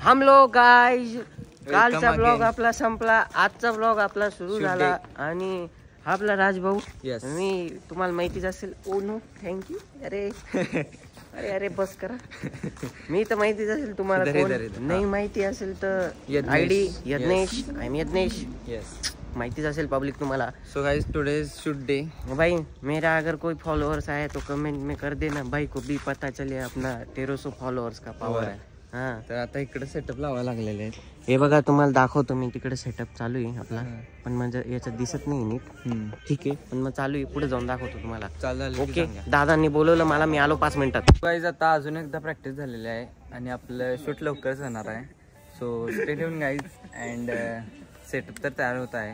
हम लोग गाइस कालचा ब्लॉग आपला संपला, आजचा ब्लॉग आपला सुरू झाला आणि हा आपला राजभाऊ. मी तुम्हाला माहितीच असेल. Oh no thank you. अरे अरे अरे बस करा. मी तर माहितीच असेल तुम्हाला. नाही माहिती असेल तर ID Yadnyesh. I am Yadnyesh. माहितीच असेल पब्लिक तुम्हाला. So guys today shoot day. भाई मेरा अगर कोई फॉलोअर्स आए तो कमेंट में कर देना. भाई को भी पता चले अपना 1300 फॉलोअर्स का पावर आहे. हा तर आता इकडे सेटअप लावायला लागलेले आहेत. हे बघा तुम्हाला दाखवतो मी. तिकडे सेटअप चालू आहे आपला, पण म्हणजे याच्यात दिसत नाही नीट. ठीक आहे, पण मग चालू आहे. पुढे जाऊन दाखवतो तुम्हाला. चालेल. ओके. दादांनी बोलवलं मला, मी आलो 5 मिनिटात. गाइस आता अजून एकदा प्रॅक्टिस झालेली आहे आणि आपलं शूट लवकरच होणार आहे. So stay tune guys. And setup तर तयार होत आहे.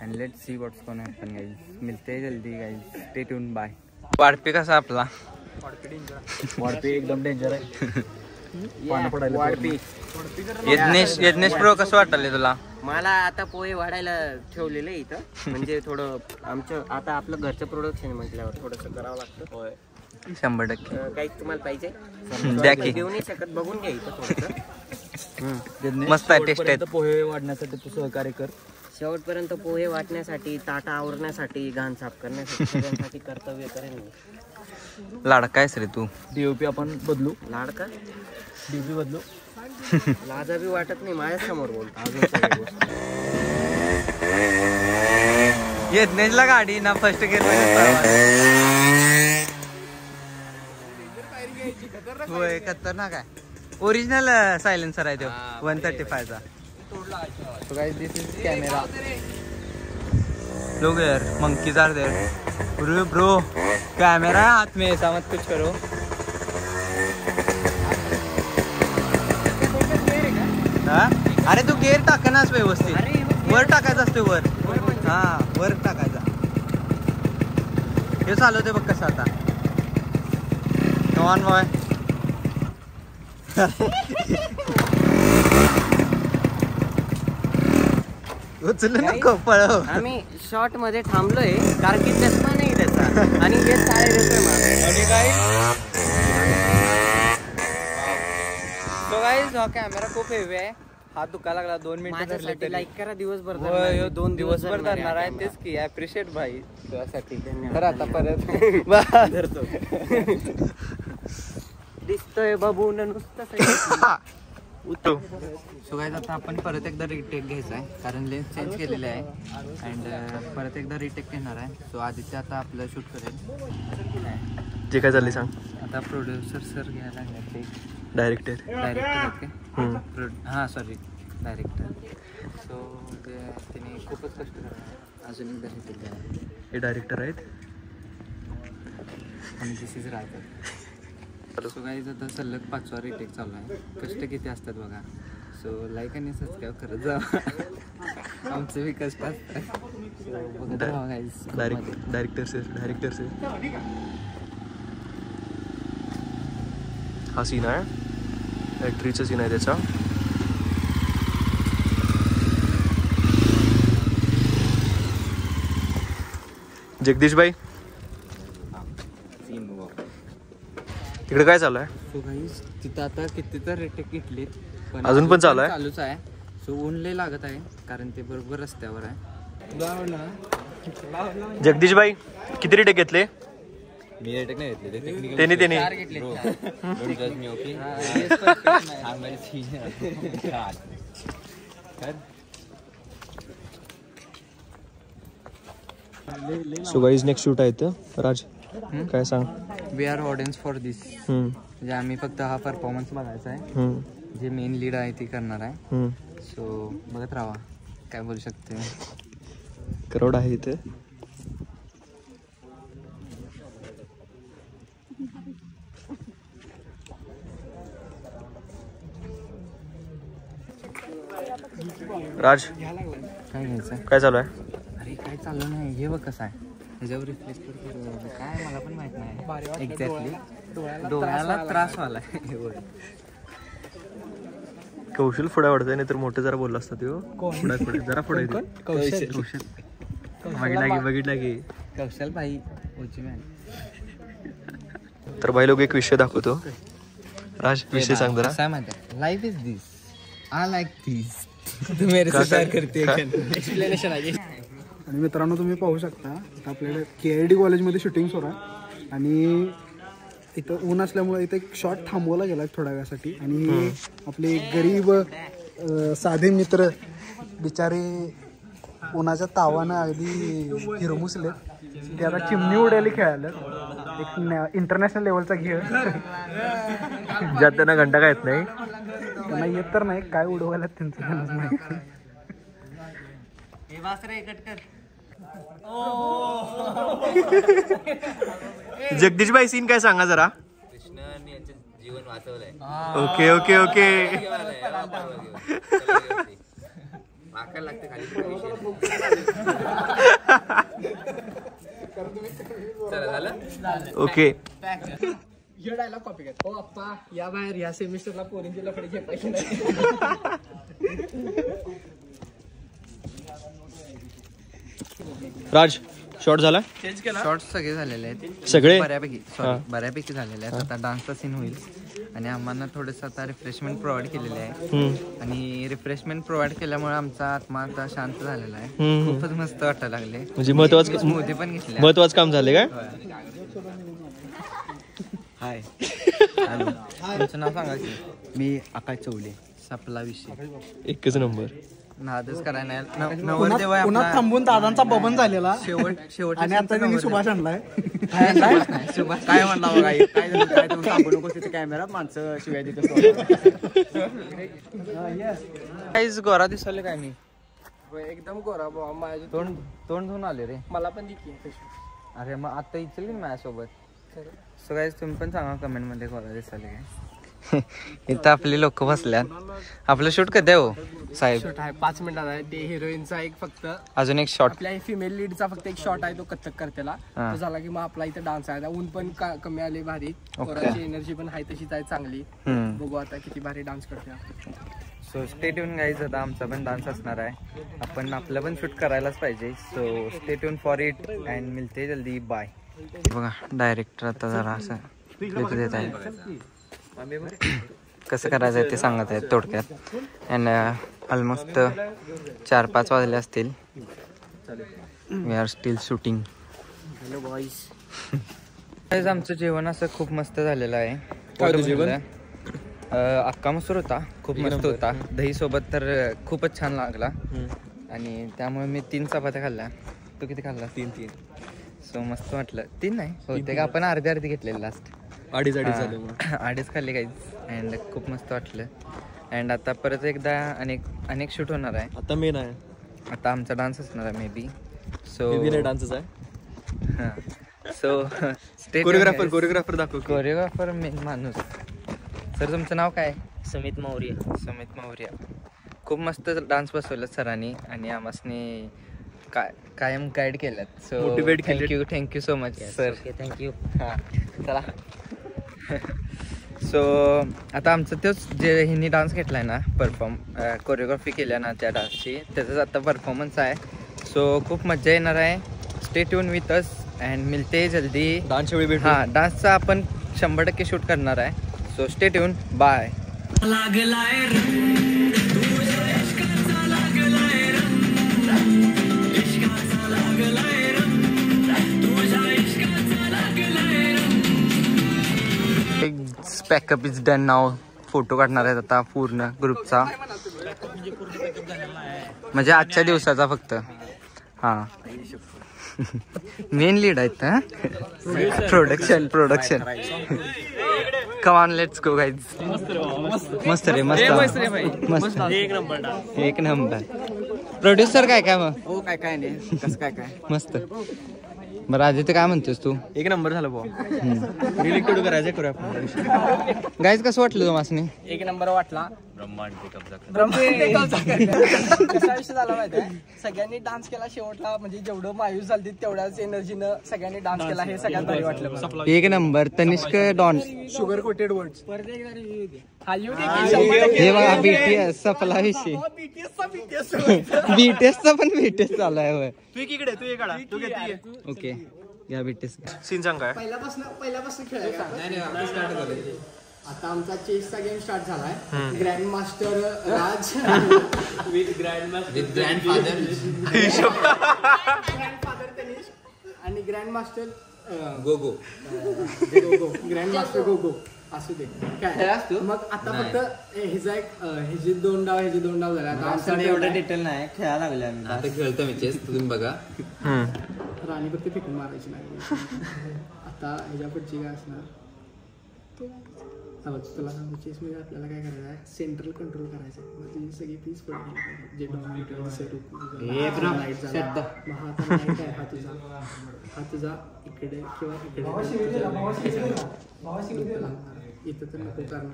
And let's see what's gonna happen guys. मिलते हैं जल्दी गाइस. Stay tune. बाय. वाढपी कसा आपला? वाढपी एकदम डेंजर आहे. यज्ञेश प्रो कसं वाटले तुला? मला आता पोहे वाढायला ठेवलेलं आहे इथं. म्हणजे थोडं आमचं आता आपलं घरचं प्रोडक्शन म्हटल्यावर थोडंसं करावं लागतं. 100% काही तुम्हाला पाहिजे द्या की. देऊ नाही शकत, बघून घ्या इथं थोडंसं. मस्त आहे. टेस्ट आहे. पोहे वाढण्यासाठी तू सहकार्य कर. शेवटपर्यंत पोहे वाटण्यासाठी, ताटा आवरण्यासाठी, घाण साफ करण्यासाठी, सगळ्यांसाठी कर्तव्य करेन मी. लाडका आहेस रे तू. डीओपी आपण बदलू. लाडका डीओपी बदलू. लाजा बी वाटत नाही माझ्या समोर बोलतो. यज्ञेशला गाडी ना फर्स्ट गिअर होय. खतरनाक आहे. ओरिजिनल सायलेन्सर आहे तो 135चा. So guys, this is camera. Look here, monkeys are there. Bro, camera है हाथ में, ऐसा मत कुछ करो. हाँ? अरे तू गेअर टाकनास व्यवस्थित. वर टाकायचा असतो वर. हा वर टाकायचा. हे चालवते बघ कसं आता. On boy. उचलू नको पळव. आम्ही शॉर्ट मध्ये थांबलोय कारण की चष्मा नाही त्याचा आणि हे साडे देतोय मला. आणि गाईस तो गाईस हा कॅमेरा खूप हेवी आहे. हात दुखायला लागला. 2 मिनिटं धरले तरी. लाईक करा. दिवसभर होय, 2 दिवसभर धरणार आहे. तेच की ॲप्रिशिएट भाई तुझ्यासाठी. तर आता परत धरतो. दिसतोय बाबू नुसतं. सो गाइस आता आपण परत एकदा रिटेक घ्यायचा आहे कारण लेन्स चेंज केलेले आहे. अँड परत एकदा रिटेक घेणार आहे. सो आदित्य आता आपलं शूट करेल. जे काय चालले सांग. आता प्रोड्युसर सर घ्यायला लागणार ते. डायरेक्टर हां सॉरी डायरेक्टर. सो त्याने खूपच कष्ट करणार. अजून एकदा रिटेक घ्यायला. हे डायरेक्टर आहेत आणि दिस इज रायटर. सो गाईज आता सलग 5वा रिटेक चालू आहे. कष्ट किती असतात बघा. सो लाईक आणि सबस्क्राईब करत जा. आमचे बी कष्ट असतात. बघत राहा गाईज. डायरेक्टर से हा सीन आहे. एंट्रीचा सीन आहे त्याचा. जगदीश भाई तिकडे काय चालू आहे? सो गाईज तिथं आता किती तर रिटेक घेतलीत पण अजून पण चालू आहे. चालूच आहे. सो ऊन लय लागत आहे कारण ते बरोबर रस्त्यावर आहे. जगदीश भाई किती रिटेक घेतले? मी रिटेक नाही घेतले. त्यांनी सो गाईज नेक्स्ट शूट आहे इथं. राज काय सांग. वी आर ऑडियन्स फॉर दिस. म्हणजे आम्ही फक्त हा परफॉर्मन्स बघायचा आहे. जे मेन लीड आहे ती करणार आहे. सो बघत राहा. काय बोलू शकते. क्राऊड आहे इथे. राज काय घ्यायचं. काय चालू आहे? अरे काय चालू नाही. हे बघ कसं आहे. ह्याच्यावर रिफ्लेक्ट करतो. काय मला पण माहित नाही एक्झॅक्टली. डोळ्याला त्रास व्हायला. कौशल पुढे वाढतंय नाही तर मोठे जरा बोलला असतात. पुढे जरा पुढे. कौशल बघितला की कौशल भाई. तर भाई लोक एक विषय दाखवतो. राज विषय सांग जरा. काय माहिती life is this I like this मेरे से प्यार करते एक्सप्लेनेशन आहे. आणि मित्रांनो तुम्ही पाहू शकता आता आपल्याकडे KID कॉलेजमध्ये शूटिंग सुरू आहे आणि इथं ऊन असल्यामुळे इथं एक शॉट थांबवला गेला थोड्या वेळासाठी आणि आपले गरीब साधे मित्र बिचारे उन्हाच्या तावानं अगदी हिरमुसले. ते आता चिमणी उडायला खेळायला एक इंटरनॅशनल लेवलचा खेळ ज्यात त्यांना घंटा काय येत नाही. त्यांना येत तर नाही काय उडवायला त्यांचं त्यांनाच नाही. जगदीश भाई सीन काय सांगा जरा. जीवन वाचवलंय. Okay okay okay. लागते खाली ओके. डायलॉग कॉपी कर. ओ अप्पा या बाहेर या सेमिस्टरला पोरींचे लफडे झेपायचे नाही. राज शॉर्ट झाला. शॉर्ट सगळे झालेले आहेत सगळे बऱ्यापैकी झालेले आहेत. आता डान्सचा सीन होईल आणि आम्हाला थोडंसं आता रिफ्रेशमेंट प्रोव्हाइड केलेले आहे आणि रिफ्रेशमेंट प्रोव्हाइड केल्यामुळे आमचा आत्मा आता शांत झालेला आहे. खूपच मस्त वाटायला लागले. म्हणजे महत्वाचं मोदी पण घेतले. महत्वाचं काम झाले काय. हाय तुमचं नाव सांगा की. मी आकाश चौले. सपला विषय एकच नंबर. नादच करायला पुन्हा थांबून दादांचा बबन झालेला शेवट आणि आता त्यांनी सुभाष आणलाय. काय म्हणला काय थांबू नको तिथे कॅमेरा माणसं शिवाय काहीच गोरा दिसले काय मी एकदम गोरा बाबा माझ्या तोंड धुवून आले रे. मला पण दिसली. अरे मग आता इचल की माझ्यासोबत. सो गाईज तुम्ही पण सांगा कमेंट मध्ये गोरा दिसले काय. इथं आपली लोक बसल्यात. आपलं शूट कधी आहे हो साहेब. 5 मिनिटात आहे. ते हिरोईनचा एक फक्त अजून एक शॉट आपल्या फिमेल लीडचा फक्त एक शॉट आहे तो कथ्थक करतेला. तो झाला की मग आपला इथे डान्स आहे. ऊन पण कमी आले भारी. पोरांची एनर्जी पण आहे तशीच आहे चांगली. बघू आता किती भारी डान्स करते. So stay tune guys. आता आमचा पण डान्स असणार आहे. आपण आपलं पण शूट करायलाच पाहिजे. So stay tune for it and मिळते जल्दी बाय. बघा डायरेक्टर आता जरा असं क्लिप देत आहे. कसं करायचं आहे ते सांगत आहेत थोडक्यात. अँड ऑलमोस्ट 4-5 वाजले असतील. We are still shooting. Hello boys. आमचं जेवण असं खूप मस्त झालेलं आहे. जेवण अक्का मसूर होता. खूप मस्त होता. दही सोबत तर खूपच छान लागला आणि त्यामुळे मी 3 चपात्या खाल्ल्या. तू किती खाल्ला. 3 सो मस्त वाटलं. 3 नाही होते का आपण अर्धी घेतलेली लास्ट. अडीच खाल्ली काहीच. अँड खूप मस्त वाटलं. अँड आता परत एकदा अनेक शूट होणार आहे. आता मेन आहे. आता आमचा डान्स असणार आहे मे बी. सो डान्सच आहे. सो कोरिओग्राफर दाखव. कोरिओग्राफर मेन माणूस. सर तुमचं नाव काय. समित मौर्य. खूप मस्त डान्स बसवलं सरांनी आणि आम्हासनी कायम गाईड केल्यात. सो मोटिवेट केलं. Thank you so much sir. Thank you. हां चला. सो आता आमचं तेच जे ह्यांनी डान्स घेतलाय ना कोरिओग्राफी केल्या ना त्या डान्सची त्याचाच आता परफॉर्मन्स आहे. सो खूप मजा येणार आहे. Stay tune with us and मिळते जल्दी डान्सच्या वेळी भेटू. हां डान्सचा आपण 100% शूट करणार आहे. So stay tune bye. Pack up is done now. Photo काढणार आहेत आता पूर्ण ग्रुपचा म्हणजे आजच्या दिवसाचा फक्त. हां मेन लीड आहेत ना. Production come on let's go guys. मस्त रे मस्त एक नंबर. प्रोड्युसर काय मग. हो काय नाही कसं काय मस्त. बरं आदित्य काय म्हणतोस तू. एक नंबर झालं भाऊ. रिलेक्टेड करायचं करूया आपण. गाईज कसं वाटलं तुम्हाला. एक नंबर वाटला. कसा विषय झाला माहिती आहे. सगळ्यांनी डान्स केला शेवटला म्हणजे जेवढं मायूस झाली तेवढ्याच एनर्जीनं सगळ्यांनी डान्स केला. हे सगळ्यात भारी वाटलं. एक number. Tanishk don. Sugar coated words. हे बघा BTS सपला विषय. BTSचा पण BTS चालू आहे. ओके घ्या BTS. सीन सांग काय. पहिल्यापासून खेळायचं. आता आमचा चेसचा गेम स्टार्ट झालाय. Grand master Raj with grandmaster grandfather Tanish आणि ग्रँड मास्टर गोगो ग्रँड मास्टर गोगो असू दे काय. मग आता फक्त ह्याचे दोन डाव झाले. आता आमचा एवढं डिटेल नाही खेळायला लागले आम्ही. आता खेळतो मी चेस, तुम्ही बघा. राणी फक्त फेकून मारायची नाही. आता ह्याच्या पुढची काय असणार तुला सांगतो. चेस मध्ये आपल्याला काय करायचं आहे, सेंट्रल कंट्रोल करायचं आहे. मग तुझी सगळी तीच पडली जे डॉमिनेटर नाईट झाला. मग हा आता नाईट आहे, हा तुझा इकडे किंवा इकडे इथं तर नको कारण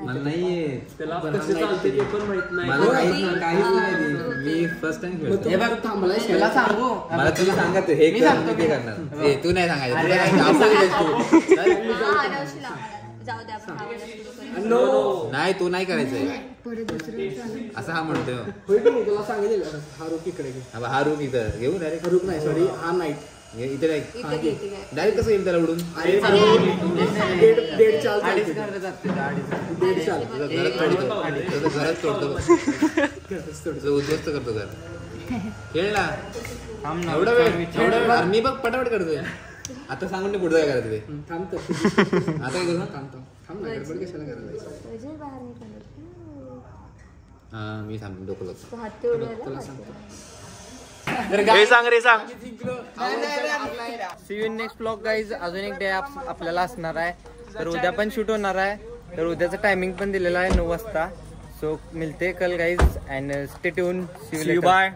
मला नाही त्याला कसं चालते ते पण माहित नाही. मला काहीच नाही. मी फर्स्ट टाइम खेळतो. हे बघ थांबलाय त्याला सांगू मला तुम्ही सांगा तू हे कर मी ते करणार. तू नाही सांगायचं. नाही तू नाही करायचंय असं हा म्हणतोय. तुला सांगितलं हा रुक इकडे घे. हा रूम इथं घेऊ डायरेक्ट. रुक नाही सॉरी हा नाईट इथे डायरेक्ट कसं येईल त्याला उडून. डेड चाल घरात तोडतो उद्ध्वस्त करतो घर. खेळ ना एवढा वेळ मी बघ पटापट करतोय. आता सांगून नाही पुढचं काय करायचं ते. थांबतो आता काय करू. थांब ना गडबड कशाला करायला. हा मी थांब डोकं लागतो. तुला सांगतो सांग रे सांग. See you next blog guys. अजून एक डे आपल्याला असणार आहे. तर उद्या पण शूट होणार आहे. तर उद्याचं टायमिंग पण दिलेलं आहे 9 वाजता. सो मिलते कल guys and stay tune. See you bye.